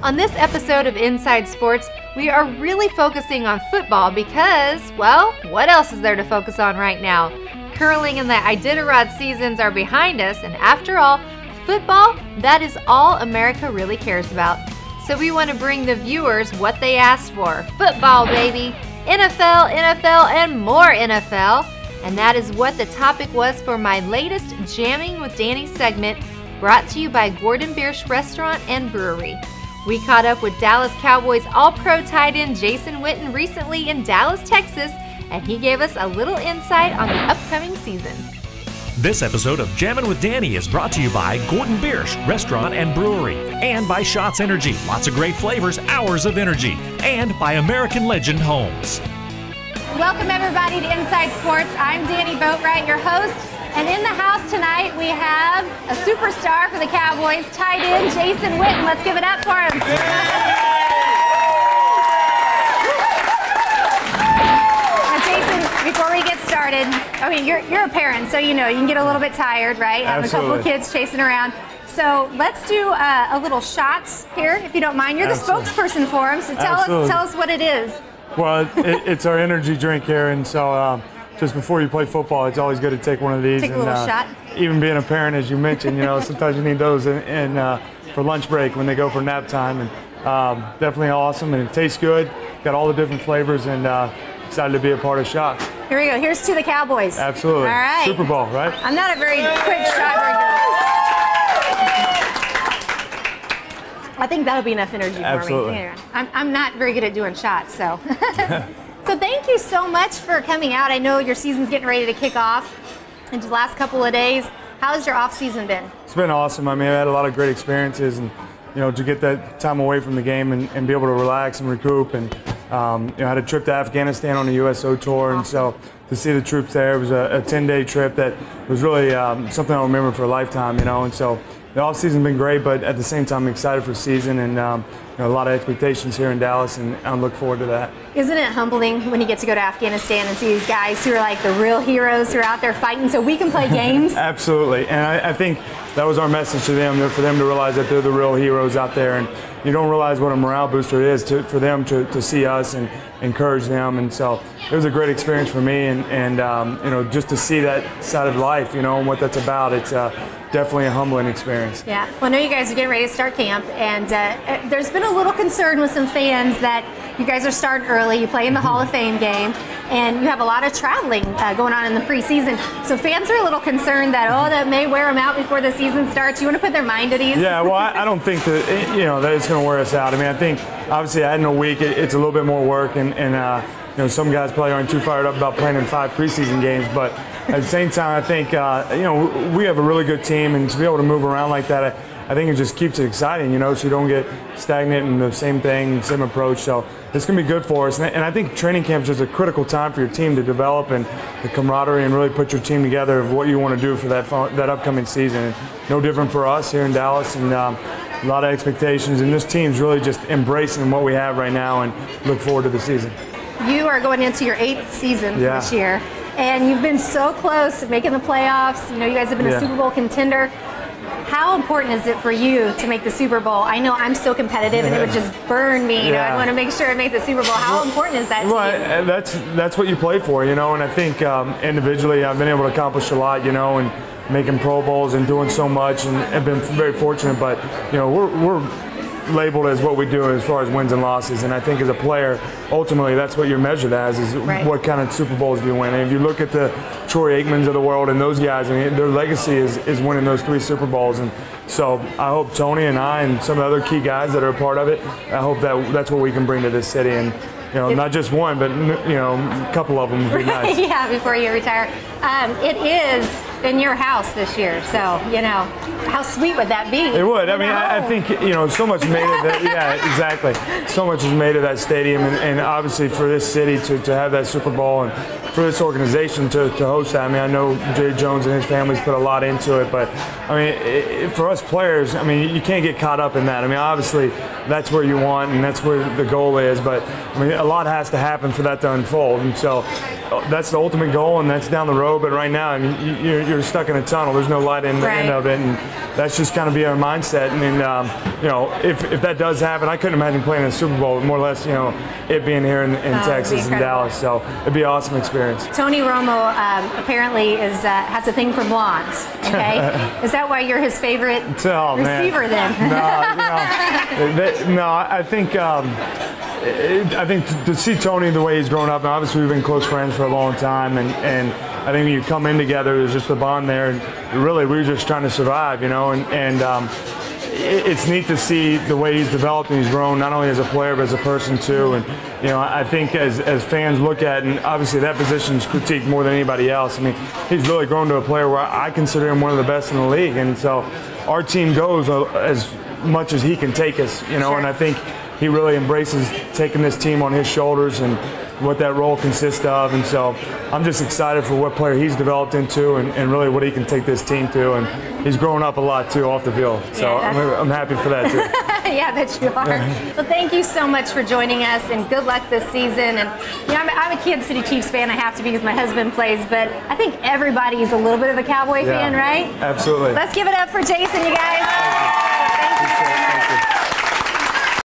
On this episode of Inside Sports, we are really focusing on football because, well, what else is there to focus on right now? Curling and the Iditarod seasons are behind us, and after all, football, that is all America really cares about. So we want to bring the viewers what they asked for. Football, baby! NFL, NFL, and more NFL. And that is what the topic was for my latest Jamming with Danni segment, brought to you by Gordon Biersch Restaurant and Brewery. We caught up with Dallas Cowboys All-Pro tight end Jason Witten recently in Dallas, Texas, and he gave us a little insight on the upcoming season. This episode of Jammin' with Danni is brought to you by Gordon Biersch Restaurant and Brewery, and by Shots Energy, lots of great flavors, hours of energy, and by American Legend Homes. Welcome everybody to Inside Sports. I'm Danni Boatwright, your host, and in the house tonight we have a superstar for the Cowboys, tight end Jason Witten. Let's give it up for him. Before we get started, I mean, you're a parent, so you know you can get a little bit tired, right? Having Absolutely. a couple of kids chasing around. So let's do a little shots here, if you don't mind. You're the Absolutely. spokesperson for them, so tell us what it is. Well, it's our energy drink here, and so just before you play football, it's always good to take one of these. Take a little shot. Even being a parent, as you mentioned, you know, sometimes you need those for lunch break when they go for nap time, and definitely awesome, and it tastes good. Got all the different flavors, and excited to be a part of Shots. Here we go. Here's to the Cowboys. Absolutely. All right. Super Bowl, right? I'm not a very quick shot drinker. I think that'll be enough energy for Absolutely. me. Yeah. I'm not very good at doing shots, so. So thank you so much for coming out. I know your season's getting ready to kick off in the last couple of days. How's your off season been? It's been awesome. I mean, I had a lot of great experiences, and you know, to get that time away from the game and be able to relax and recoup, and you know, I had a trip to Afghanistan on a USO tour, and so to see the troops there, it was a 10-day trip that was really something I'll remember for a lifetime, you know. And so the off season's been great, but at the same time, I'm excited for the season, and you know, a lot of expectations here in Dallas, and I look forward to that. Isn't it humbling when you get to go to Afghanistan and see these guys who are like the real heroes who are out there fighting so we can play games? Absolutely, and I think that was our message to them, for them to realize that they're the real heroes out there, and you don't realize what a morale booster it is for them to see us and encourage them. And so it was a great experience for me, and you know, just to see that side of life, you know, and what that's about. It's definitely a humbling experience. Yeah, well, I know you guys are getting ready to start camp, and there's been a little concern with some fans that you guys are starting early. You play in the Hall of Fame game, and you have a lot of traveling going on in the preseason. So fans are a little concerned that, oh, that may wear them out before the season starts. You want to put their mind at ease? Yeah, well, I don't think that, you know, that it's going to wear us out. I mean, I think obviously adding a week, it's a little bit more work, and you know, some guys probably aren't too fired up about playing in 5 preseason games, but at the same time, I think you know, we have a really good team, and to be able to move around like that, I think it just keeps it exciting, you know, so you don't get stagnant in the same thing, same approach. So it's going to be good for us. And I think training camp is just a critical time for your team to develop, and the camaraderie, and really put your team together of what you want to do for that upcoming season. And no different for us here in Dallas, and a lot of expectations. And this team's really just embracing what we have right now, and look forward to the season. You are going into your 8th season this year, and you've been so close to making the playoffs. You know, you guys have been a Super Bowl contender. How important is it for you to make the Super Bowl? I know I'm so competitive, and it would just burn me. You know, I want to make sure I make the Super Bowl. How important is that to you? That's what you play for, you know. And I think individually, I've been able to accomplish a lot, you know, and making Pro Bowls and doing so much, and I've been very fortunate. But you know, we're labeled as what we do as far as wins and losses, and I think as a player, ultimately that's what you're measured as, is what kind of Super Bowls do you win. And if you look at the Troy Aikmans of the world and those guys, I mean, their legacy is winning those 3 Super Bowls. And so I hope Tony and I and some of the other key guys that are a part of it, I hope that's what we can bring to this city. And you know, not just one, but you know, a couple of them would be nice. Yeah, before you retire. It is in your house this year, so you know, how sweet would that be? It would. I mean, I think, you know, so much made of that. Yeah, exactly. So much is made of that stadium, and obviously for this city to have that Super Bowl, and for this organization to host that. I mean, I know Jerry Jones and his family's put a lot into it, but I mean, for us players, I mean, you can't get caught up in that. I mean, obviously that's where you want, and that's where the goal is, but I mean, a lot has to happen for that to unfold. And so that's the ultimate goal, and that's down the road. But right now, I mean, you're stuck in a tunnel. There's no light in the end of it, and that's just kind of be our mindset. And then, you know, if that does happen, I couldn't imagine playing in the Super Bowl, more or less, you know, it being here in Texas and Dallas. So it'd be an awesome experience. Tony Romo apparently has a thing for blondes. Okay, is that why you're his favorite receiver then? No, I think. I think to see Tony the way he's grown up, and obviously we've been close friends for a long time, and I think when you come in together, there's just a bond there, and really we were just trying to survive, you know, and it's neat to see the way he's developed and he's grown, not only as a player but as a person too. And you know, I think as fans look at, and obviously that position is critiqued more than anybody else. I mean, he's really grown to a player where I consider him one of the best in the league, and so our team goes as much as he can take us, you know, and I think he really embraces taking this team on his shoulders and what that role consists of. And so I'm just excited for what player he's developed into and really what he can take this team to. And he's grown up a lot, too, off the field. So I'm happy for that, too. Yeah, that you are. Well, thank you so much for joining us, and good luck this season. And you know, I'm a Kansas City Chiefs fan. I have to be because my husband plays, but I think everybody is a little bit of a Cowboy fan, right? Absolutely. Let's give it up for Jason, you guys.